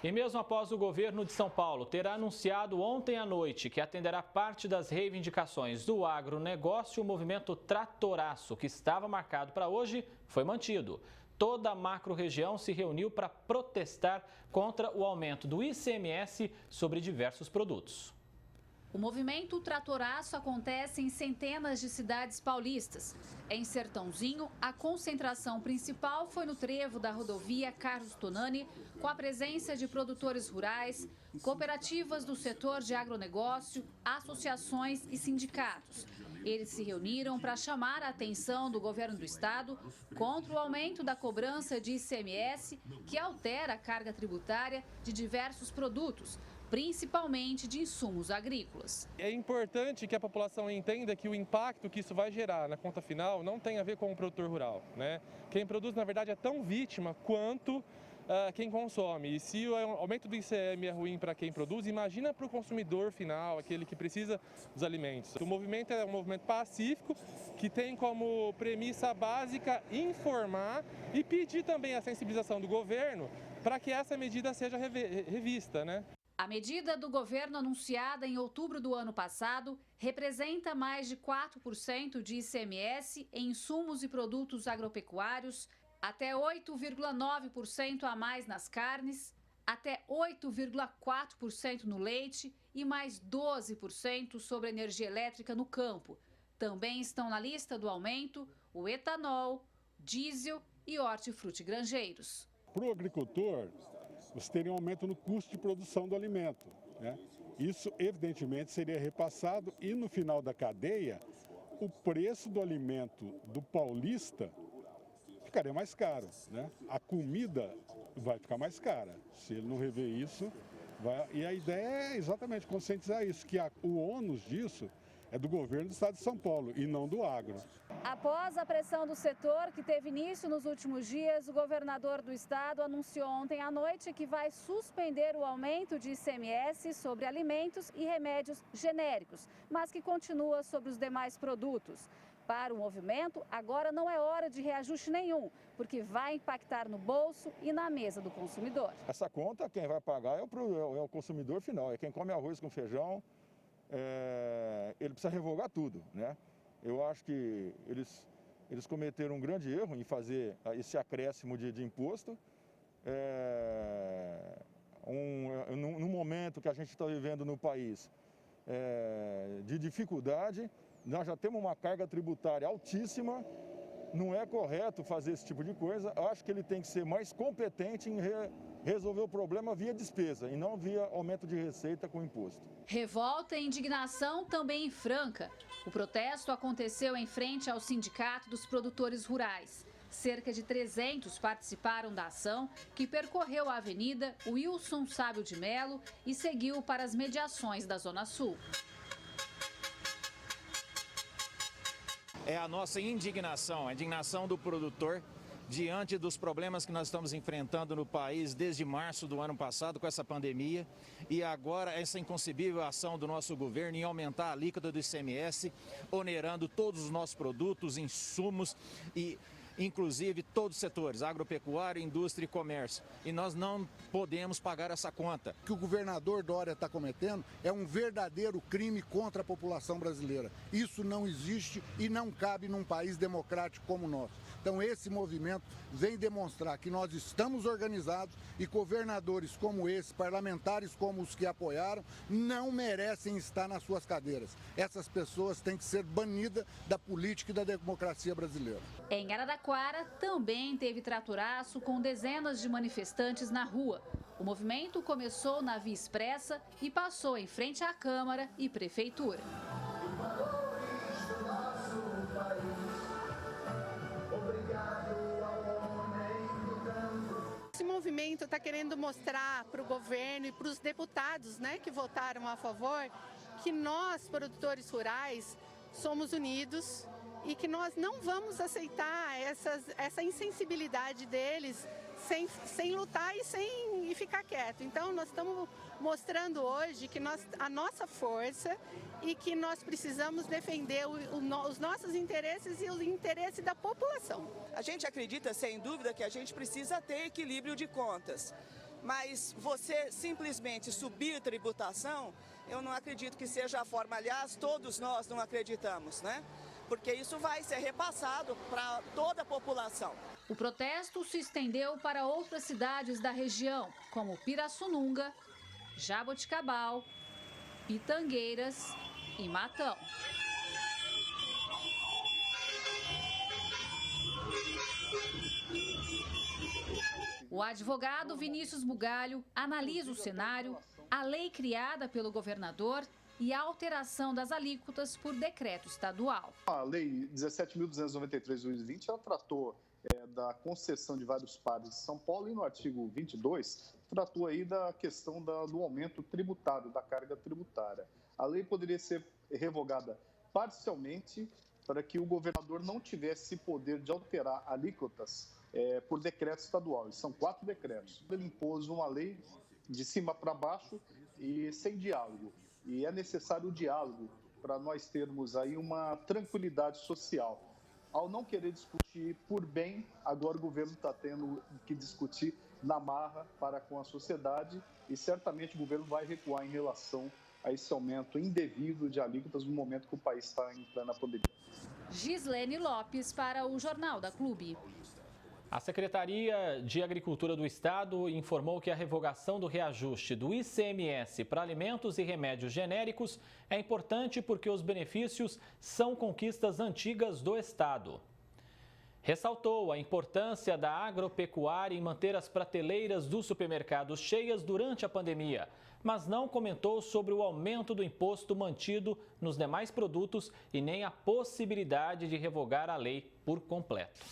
E mesmo após o governo de São Paulo ter anunciado ontem à noite que atenderá parte das reivindicações do agronegócio, o movimento Tratoraço, que estava marcado para hoje, foi mantido. Toda a macro-região se reuniu para protestar contra o aumento do ICMS sobre diversos produtos. O movimento Tratoraço acontece em centenas de cidades paulistas. Em Sertãozinho, a concentração principal foi no trevo da rodovia Carlos Tonani, com a presença de produtores rurais, cooperativas do setor de agronegócio, associações e sindicatos. Eles se reuniram para chamar a atenção do governo do estado contra o aumento da cobrança de ICMS, que altera a carga tributária de diversos produtos, principalmente de insumos agrícolas. É importante que a população entenda que o impacto que isso vai gerar na conta final não tem a ver com o produtor rural, né? Quem produz, na verdade, é tão vítima quanto quem consome. E se o aumento do ICM é ruim para quem produz, imagina para o consumidor final, aquele que precisa dos alimentos. O movimento é um movimento pacífico que tem como premissa básica informar e pedir também a sensibilização do governo para que essa medida seja revista, né? A medida do governo anunciada em outubro do ano passado representa mais de 4% de ICMS em insumos e produtos agropecuários, até 8,9% a mais nas carnes, até 8,4% no leite e mais 12% sobre energia elétrica no campo. Também estão na lista do aumento o etanol, diesel e hortifrutigranjeiros. Para o agricultor, você teria um aumento no custo de produção do alimento, né? Isso, evidentemente, seria repassado e, no final da cadeia, o preço do alimento do paulista ficaria mais caro, né? A comida vai ficar mais cara. Se ele não rever isso, vai... E a ideia é exatamente conscientizar isso, que o ônus disso é do governo do estado de São Paulo e não do agro. Após a pressão do setor, que teve início nos últimos dias, o governador do estado anunciou ontem à noite que vai suspender o aumento de ICMS sobre alimentos e remédios genéricos, mas que continua sobre os demais produtos. Para o movimento, agora não é hora de reajuste nenhum, porque vai impactar no bolso e na mesa do consumidor. Essa conta, quem vai pagar é o consumidor final, é quem come arroz com feijão. Ele precisa revogar tudo, né? Eu acho que eles cometeram um grande erro em fazer esse acréscimo de imposto. Num momento que a gente está vivendo no país de dificuldade, nós já temos uma carga tributária altíssima, não é correto fazer esse tipo de coisa. Eu acho que ele tem que ser mais competente em resolver o problema via despesa e não via aumento de receita com imposto. Revolta e indignação também em Franca. O protesto aconteceu em frente ao Sindicato dos Produtores Rurais. Cerca de 300 participaram da ação, que percorreu a Avenida Wilson Sábio de Melo e seguiu para as mediações da Zona Sul. É a nossa indignação, a indignação do produtor diante dos problemas que nós estamos enfrentando no país desde março do ano passado com essa pandemia e agora essa inconcebível ação do nosso governo em aumentar a alíquota do ICMS, onerando todos os nossos produtos, insumos e inclusive todos os setores, agropecuário, indústria e comércio. E nós não podemos pagar essa conta. O que o governador Dória está cometendo é um verdadeiro crime contra a população brasileira. Isso não existe e não cabe num país democrático como o nosso. Então esse movimento vem demonstrar que nós estamos organizados e governadores como esse, parlamentares como os que apoiaram, não merecem estar nas suas cadeiras. Essas pessoas têm que ser banidas da política e da democracia brasileira. Em Araraquara também teve tratoraço com dezenas de manifestantes na rua. O movimento começou na Via Expressa e passou em frente à Câmara e Prefeitura. Esse movimento está querendo mostrar para o governo e para os deputados, né, que votaram a favor, que nós, produtores rurais, somos unidos e que nós não vamos aceitar essa insensibilidade deles sem lutar e ficar quieto. Então, nós estamos mostrando hoje que a nossa força e que nós precisamos defender os nossos interesses e o interesse da população. A gente acredita, sem dúvida, que a gente precisa ter equilíbrio de contas. Mas você simplesmente subir tributação, eu não acredito que seja a forma. Aliás, todos nós não acreditamos, né? Porque isso vai ser repassado para toda a população. O protesto se estendeu para outras cidades da região, como Pirassununga, Jaboticabal, Pitangueiras e Matão. O advogado Vinícius Bugalho analisa o cenário, a lei criada pelo governador e a alteração das alíquotas por decreto estadual. A lei 17.293/2020 ela tratou da concessão de vários pares de São Paulo e no artigo 22 tratou aí da questão do aumento tributário, da carga tributária. A lei poderia ser revogada parcialmente para que o governador não tivesse poder de alterar alíquotas por decreto estadual. São 4 decretos. Ele impôs uma lei de cima para baixo e sem diálogo. E é necessário o diálogo para nós termos aí uma tranquilidade social. Ao não querer discutir por bem, agora o governo está tendo que discutir na marra para com a sociedade e certamente o governo vai recuar em relação a esse aumento indevido de alíquotas no momento que o país está em plena pandemia. Gislene Lopes para o Jornal da Clube. A Secretaria de Agricultura do Estado informou que a revogação do reajuste do ICMS para alimentos e remédios genéricos é importante porque os benefícios são conquistas antigas do Estado. Ressaltou a importância da agropecuária em manter as prateleiras dos supermercados cheias durante a pandemia, mas não comentou sobre o aumento do imposto mantido nos demais produtos e nem a possibilidade de revogar a lei por completo.